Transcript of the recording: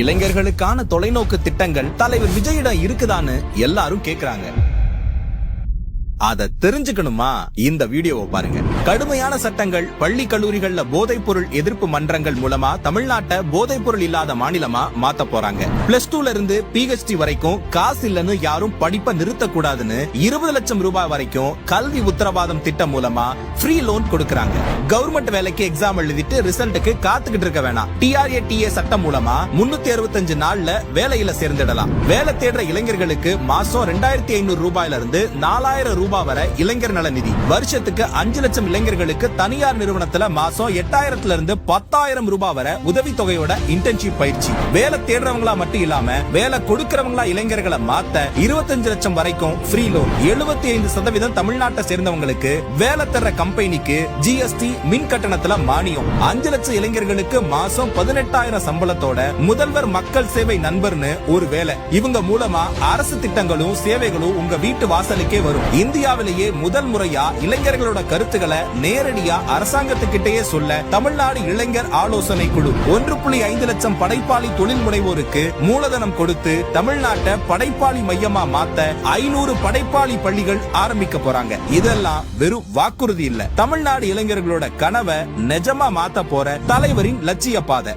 இளைஞர்களுக்கான தொலைநோக்கு திட்டங்கள் தலைவர் விஜயிடம் இருக்குதான்னு எல்லாரும் கேக்குறாங்க. அத தெரிஞ்சுக்கணுமா? இந்த வீடியோவை பாருங்க. கடுமையான சட்டங்கள், பள்ளி கல்லூரிகள்ல போதைப் பொருள் எதிர்ப்பு மன்றங்கள் மூலமா தமிழ்நாட்டை போதைப் பொருள் இல்லாத மாநிலமா மாத்த போறாங்க. +2ல இருந்து PhD வரைக்கும் காசு இல்லன்னு யாரும் படிப்பை நிறுத்த கூடாதுன்னு 20 லட்சம் ரூபாய் வரைக்கும் கல்வி உத்தரவாதம் திட்டம் மூலமா ஃப்ரீ லோன் கொடுக்கறாங்க. கவர்மெண்ட் வேலைக்கு எக்ஸாம் எழுதிட்டு ரிசல்ட்டுக்கு காத்துக்கிட்டு இருக்க வேணாம். TRATA சட்டம் மூலமா 365 நாள்ல வேலையில சேர்ந்துடலாம். வேலை தேடுற இளைஞர்களுக்கு மாசம் 2500 ரூபாயில இருந்து 4000 ரூபாய் வரை இளைஞர் நல நிதி. வருஷத்துக்கு 5 லட்சம் இளைஞர்களுக்கு தனியார் நிறுவனத்துல மாசம் 8000 இருந்து 10,000 ரூபாய் வரை உதவித்தொகையோட இன்டர்ன்ஷிப் பயிற்சி. வேலை தேடுறவங்களா மட்டும் இல்லாம வேலை கொடுக்கறவங்களா இளைஞர்களை மாத்த 25 லட்சம் வரைக்கும் ஃப்ரீ லோன். 75% தமிழ்நாட்டை சேர்ந்தவங்களுக்கு வேலை தர்ற கம்பெனிக்கு GST மின் கட்டணத்துல மானியம். 5 லட்சம் இளைஞர்களுக்கு மாசம் 18,000 சம்பளத்தோட முதல்வர் மக்கள் சேவை நண்பர்னு ஒரு வேலை. இவங்க மூலமா அரசு திட்டங்களும் சேவைகளும் உங்க வீட்டு வாசலுக்கே வரும். இந்தியாவிலேயே முதல் முறையா இளைஞர்களோட கருத்துக்களை நேரடியா அரசாங்கத்துக்கிட்டே சொல்ல தமிழ்நாடு இளைஞர் ஆலோசனை குழு 1.5 லட்சம் படைப்பாளி தொழில் முனைவோருக்கு மூலதனம் கொடுத்து தமிழ்நாட்டை படைப்பாளி மையமா மாத்த 500 படைப்பாளி பள்ளிகள் ஆரம்பிக்க போறாங்க. இதெல்லாம் வெறும் வாக்குறுதி இல்ல, தமிழ்நாடு இளைஞர்களோட கனவை நிஜமா மாத்த போற தலைவரின் லட்சிய பாதை.